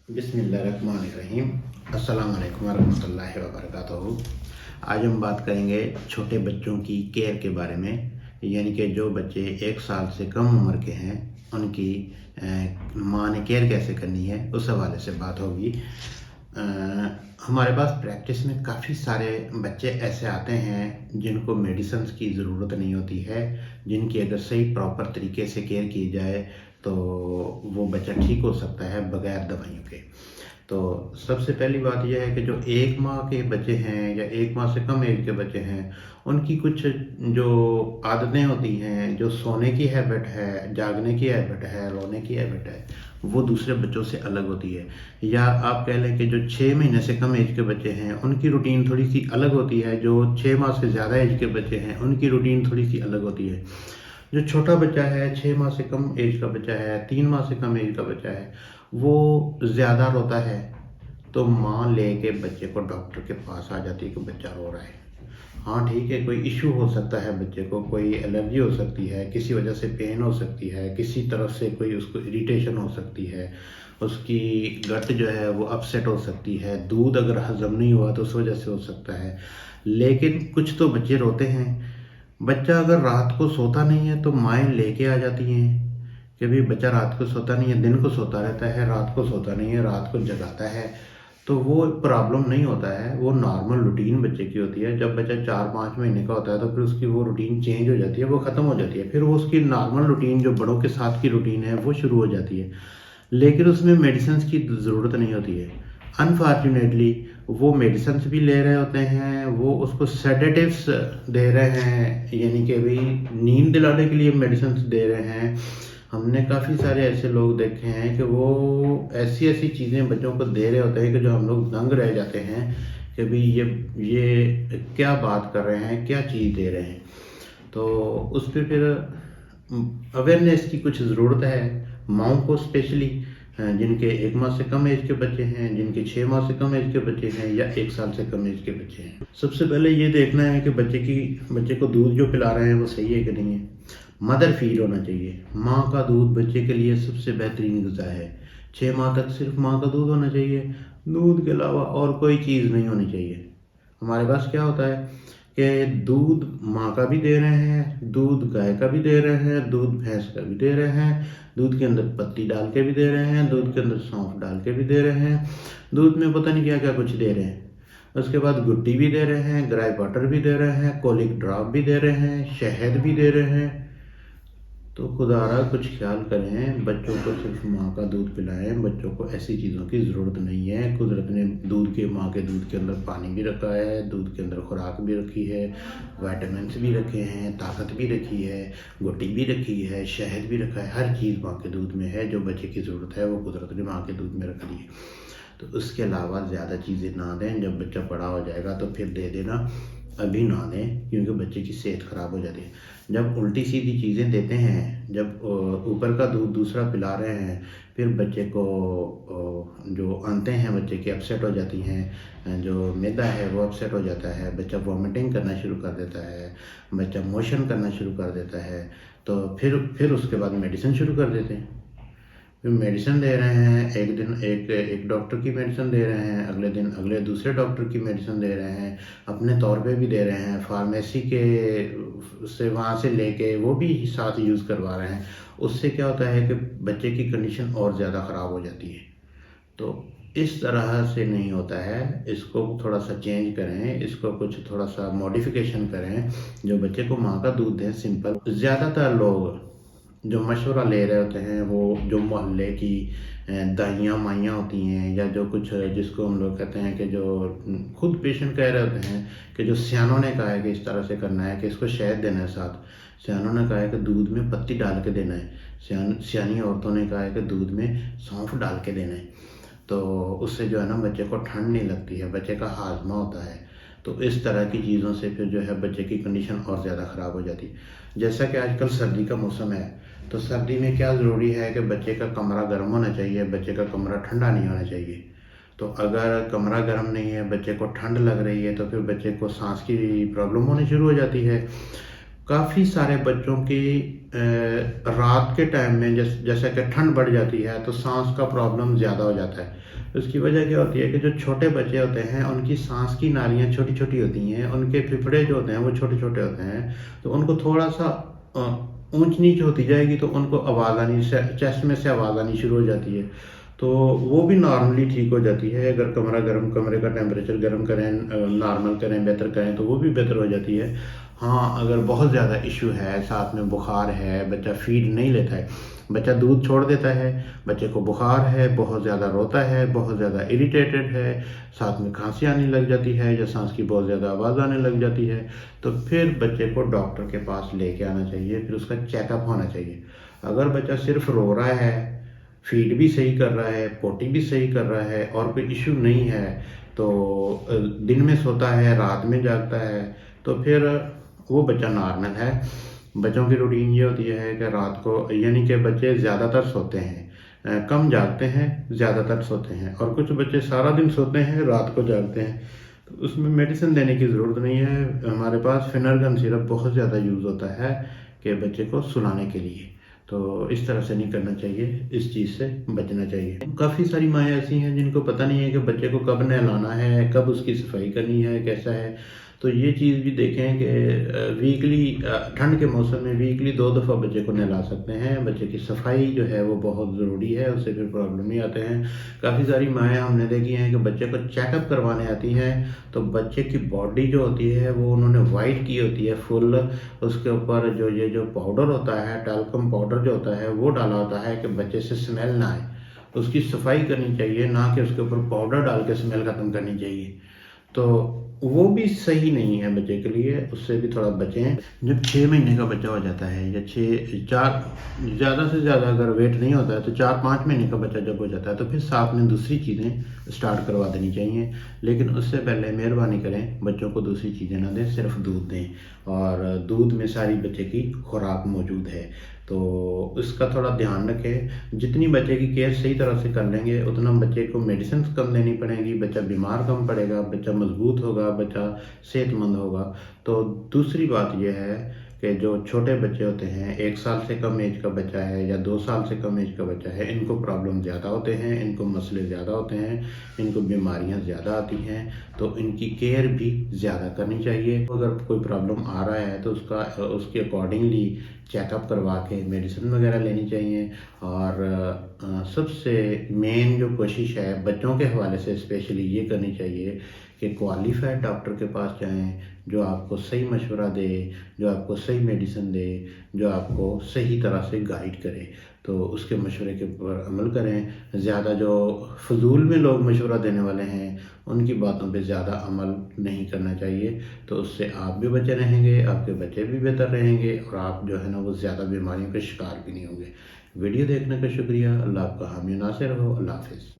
बिस्मिल्लाहिर्रहमानिर्रहीम। अस्सलाम वालेकुम वरहमतुल्लाहि वबरकातुहू। आज हम बात करेंगे छोटे बच्चों की केयर के बारे में, यानी कि जो बच्चे 1 साल से कम उम्र के हैं उनकी माँ ने केयर कैसे करनी है, उस हवाले से बात होगी। हमारे पास प्रैक्टिस में काफ़ी सारे बच्चे ऐसे आते हैं जिनको मेडिसिन्स की ज़रूरत नहीं होती है, जिनकी अगर सही प्रॉपर तरीके से केयर की जाए तो वो बच्चा ठीक हो सकता है बग़ैर दवाइयों के। तो सबसे पहली बात यह है कि जो 1 माह के बच्चे हैं या 1 माह से कम एज के बच्चे हैं, उनकी कुछ जो आदतें होती हैं, जो सोने की हैबिट है, जागने की हैबिट है, रोने की हैबिट है, वो दूसरे बच्चों से अलग होती है। या आप कह लें कि जो 6 महीने से कम एज के बच्चे हैं, उनकी रूटीन थोड़ी-सी अलग होती है। जो 6 माह से ज़्यादा एज के बच्चे हैं, उनकी रूटीन थोड़ी-सी अलग होती है। जो छोटा बच्चा है, 6 माह से कम एज का बच्चा है, 3 माह से कम एज का बच्चा है, वो ज़्यादा रोता है तो माँ लेके बच्चे को डॉक्टर के पास आ जाती है कि बच्चा रो रहा है। हाँ ठीक है, कोई इशू हो सकता है बच्चे को, कोई एलर्जी हो सकती है, किसी वजह से पेन हो सकती है, किसी तरफ से कोई उसको इरिटेशन हो सकती है, उसकी गट जो है वो अपसेट हो सकती है, दूध अगर हज़म नहीं हुआ तो उस वजह से हो सकता है। लेकिन कुछ तो बच्चे रोते हैं। बच्चा अगर रात को सोता नहीं है तो माएँ लेके आ जाती हैं कि भाई बच्चा रात को सोता नहीं है, दिन को सोता रहता है, रात को सोता नहीं है, रात को जगाता है। तो वो प्रॉब्लम नहीं होता है, वो नॉर्मल रूटीन बच्चे की होती है। जब बच्चा 4-5 महीने का होता है तो फिर उसकी वो रूटीन चेंज हो जाती है, वो ख़त्म हो जाती है। फिर वो उसकी नॉर्मल रूटीन जो बड़ों के साथ की रूटीन है वो शुरू हो जाती है। लेकिन उसमें मेडिसिन्स की ज़रूरत नहीं होती है। अनफॉर्चुनेटली वो मेडिसिन्स भी ले रहे होते हैं, वो उसको सेडेटिव्स दे रहे हैं, यानी कि भाई नींद दिलाने के लिए मेडिसिन्स दे रहे हैं। हमने काफ़ी सारे ऐसे लोग देखे हैं कि वो ऐसी-ऐसी चीज़ें बच्चों को दे रहे होते हैं कि जो हम लोग दंग रह जाते हैं कि भाई ये क्या बात कर रहे हैं, क्या चीज़ दे रहे हैं। तो उस पे फिर अवेयरनेस की कुछ ज़रूरत है, माँओं को स्पेशली, जिनके 1 माह से कम एज के बच्चे हैं, जिनके 6 माह से कम एज के बच्चे हैं या 1 साल से कम एज के बच्चे हैं। सबसे पहले ये देखना है कि बच्चे को दूध जो पिला रहे हैं वो सही है कि नहीं है। मदर फीड होना चाहिए। माँ का दूध बच्चे के लिए सबसे बेहतरीन ग़िज़ा है। 6 माह तक सिर्फ माँ का दूध होना चाहिए, दूध के अलावा और कोई चीज़ नहीं होनी चाहिए। हमारे पास क्या होता है कि दूध माँ का भी दे रहे हैं, दूध गाय का भी दे रहे हैं, दूध भैंस का भी दे रहे हैं, दूध के अंदर पत्ती डाल के भी दे रहे हैं, दूध के अंदर सौंफ डाल के भी दे रहे हैं, दूध में पता नहीं क्या-क्या कुछ दे रहे हैं। उसके बाद गुट्टी भी दे रहे हैं, ग्राई वाटर भी दे रहे हैं, कोलिक ड्रॉप भी दे रहे हैं, शहद भी दे रहे हैं। तो खुदारा कुछ ख्याल करें, बच्चों को सिर्फ माँ का दूध पिलाएं। बच्चों को ऐसी चीज़ों की ज़रूरत नहीं है। कुदरत ने माँ के दूध के अंदर पानी भी रखा है, दूध के अंदर खुराक भी रखी है, विटामिन्स भी रखे हैं, ताकत भी रखी है, गुट्टी भी रखी है, शहद भी रखा है। हर चीज़ माँ के दूध में है। जो बच्चे की ज़रूरत है वो कुदरत ने माँ के दूध में रख दी है। तो उसके अलावा ज़्यादा चीज़ें ना दें। जब बच्चा बड़ा हो जाएगा तो फिर दे देना, अभी ना दें, क्योंकि बच्चे की सेहत ख़राब हो जाती है। जब उल्टी सीधी चीज़ें देते हैं, जब ऊपर का दूध दूसरा पिला रहे हैं, फिर बच्चे को जो आंतें हैं बच्चे की अपसेट हो जाती हैं, जो मैदा है वो अपसेट हो जाता है, बच्चा वॉमिटिंग करना शुरू कर देता है, बच्चा मोशन करना शुरू कर देता है। तो फिर उसके बाद मेडिसिन शुरू कर देते हैं। फिर मेडिसिन दे रहे हैं, एक दिन एक डॉक्टर की मेडिसिन दे रहे हैं, अगले दिन अगले दूसरे डॉक्टर की मेडिसिन दे रहे हैं, अपने तौर पे भी दे रहे हैं, फार्मेसी के से वहाँ से लेके वो भी साथ यूज़ करवा रहे हैं। उससे क्या होता है कि बच्चे की कंडीशन और ज़्यादा ख़राब हो जाती है। तो इस तरह से नहीं होता है, इसको थोड़ा सा चेंज करें, इसको कुछ थोड़ा सा मॉडिफिकेशन करें, जो बच्चे को माँ का दूध दें सिंपल। ज़्यादातर लोग जो मशवरा ले रहे होते हैं वो जो मोहल्ले की दाइयाँ माइयाँ होती हैं, या जो कुछ जिसको हम लोग कहते हैं कि जो खुद पेशेंट कह रहे होते हैं कि जो सियानों ने कहा है कि इस तरह से करना है, कि इसको शहद देना है, साथ सियानों ने कहा है कि दूध में पत्ती डाल के देना है, सियानी औरतों ने कहा है कि दूध में सौंफ डाल के देना है। तो उससे जो है ना बच्चे को ठंड नहीं लगती है, बच्चे का हाजमा होता है। तो इस तरह की चीज़ों से फिर जो है बच्चे की कंडीशन और ज़्यादा ख़राब हो जाती है। जैसा कि आजकल सर्दी का मौसम है, तो सर्दी में क्या ज़रूरी है कि बच्चे का कमरा गर्म होना चाहिए, बच्चे का कमरा ठंडा नहीं होना चाहिए। तो अगर कमरा गर्म नहीं है, बच्चे को ठंड लग रही है, तो फिर बच्चे को सांस की प्रॉब्लम होनी शुरू हो जाती है। काफ़ी सारे बच्चों की रात के टाइम में जैसा कि ठंड बढ़ जाती है तो सांस का प्रॉब्लम ज़्यादा हो जाता है। उसकी वजह क्या होती है कि जो छोटे बच्चे होते हैं उनकी सांस की नालियाँ छोटी छोटी होती हैं, उनके फेफड़े जो होते हैं वो छोटे छोटे होते हैं, तो उनको थोड़ा सा ऊंच नीच होती जाएगी तो उनको आवाज़ आनी, चेस्ट में से आवाज़ आनी शुरू हो जाती है। तो वो भी नॉर्मली ठीक हो जाती है अगर कमरे का टेम्परेचर गर्म करें, नॉर्मल करें, बेहतर करें तो वो भी बेहतर हो जाती है। हाँ, अगर बहुत ज़्यादा इशू है, साथ में बुखार है, बच्चा फीड नहीं लेता है, बच्चा दूध छोड़ देता है, बच्चे को बुखार है, बहुत ज़्यादा रोता है, बहुत ज़्यादा इरिटेटेड है, साथ में खांसी आने लग जाती है या सांस की बहुत ज़्यादा आवाज़ आने लग जाती है, तो फिर बच्चे को डॉक्टर के पास लेके आना चाहिए, फिर उसका चेकअप होना चाहिए। अगर बच्चा सिर्फ रो रहा है, फीड भी सही कर रहा है, पोटी भी सही कर रहा है और कोई इश्यू नहीं है, तो दिन में सोता है, रात में जागता है, तो फिर वो बच्चा नॉर्मल है। बच्चों की रूटीन ये होती है कि रात को, यानी कि बच्चे ज़्यादातर सोते हैं, कम जागते हैं, ज़्यादातर सोते हैं, और कुछ बच्चे सारा दिन सोते हैं, रात को जागते हैं। तो उसमें मेडिसिन देने की ज़रूरत नहीं है। हमारे पास फिनरगन सिरप बहुत ज़्यादा यूज़ होता है कि बच्चे को सुलाने के लिए। तो इस तरह से नहीं करना चाहिए, इस चीज़ से बचना चाहिए। काफ़ी सारी माएँ ऐसी हैं जिनको पता नहीं है कि बच्चे को कब नहलाना है, कब उसकी सफाई करनी है, कैसा है। तो ये चीज़ भी देखें कि वीकली, ठंड के मौसम में वीकली 2 दफ़ा बच्चे को नहला सकते हैं। बच्चे की सफाई जो है वो बहुत ज़रूरी है, उससे फिर प्रॉब्लम नहीं आते हैं। काफ़ी सारी माएँ हमने देखी हैं कि बच्चे को चेकअप करवाने आती हैं, तो बच्चे की बॉडी जो होती है वो उन्होंने वाइट की होती है फुल, उसके ऊपर जो पाउडर होता है, टैल्कम पाउडर जो होता है वो डाला होता है कि बच्चे से स्मेल ना आए। उसकी सफाई करनी चाहिए, ना कि उसके ऊपर पाउडर डाल के स्मेल ख़त्म करनी चाहिए। तो वो भी सही नहीं है बच्चे के लिए, उससे भी थोड़ा बचें। जब 6 महीने का बच्चा हो जाता है या 6 4, ज़्यादा से ज़्यादा अगर वेट नहीं होता है तो 4-5 महीने का बच्चा जब हो जाता है तो फिर साथ में दूसरी चीज़ें स्टार्ट करवा देनी चाहिए। लेकिन उससे पहले मेहरबानी करें, बच्चों को दूसरी चीज़ें ना दें, सिर्फ दूध दें, और दूध में सारी बच्चे की खुराक मौजूद है। तो इसका थोड़ा ध्यान रखें। जितनी बच्चे की केयर सही तरह से कर लेंगे उतना बच्चे को मेडिसिन कम देनी पड़ेगी, बच्चा बीमार कम पड़ेगा, बच्चा मजबूत होगा, बच्चा सेहतमंद होगा। तो दूसरी बात यह है कि जो छोटे बच्चे होते हैं, 1 साल से कम एज का बच्चा है या 2 साल से कम एज का बच्चा है, इनको प्रॉब्लम ज़्यादा होते हैं, इनको मसले ज़्यादा होते हैं, इनको बीमारियां ज़्यादा आती हैं, तो इनकी केयर भी ज़्यादा करनी चाहिए। अगर कोई प्रॉब्लम आ रहा है तो उसके अकॉर्डिंगली चेकअप करवा के मेडिसिन वगैरह लेनी चाहिए। और सबसे मेन जो कोशिश है बच्चों के हवाले से स्पेशली ये करनी चाहिए कि क्वालिफाइड डॉक्टर के पास जाएं, जो आपको सही मशवरा दे, जो आपको सही मेडिसिन दे, जो आपको सही तरह से गाइड करे, तो उसके मशवरे के ऊपर अमल करें। ज़्यादा जो फजूल में लोग मशवरा देने वाले हैं उनकी बातों पे ज़्यादा अमल नहीं करना चाहिए, तो उससे आप भी बचे रहेंगे, आपके बच्चे भी बेहतर रहेंगे, और आप जो है ना वो ज़्यादा बीमारियों के शिकार भी नहीं होंगे। वीडियो देखने का शुक्रिया। अल्लाह आपका हामी नासिर हो। अल्लाह हाफिज़।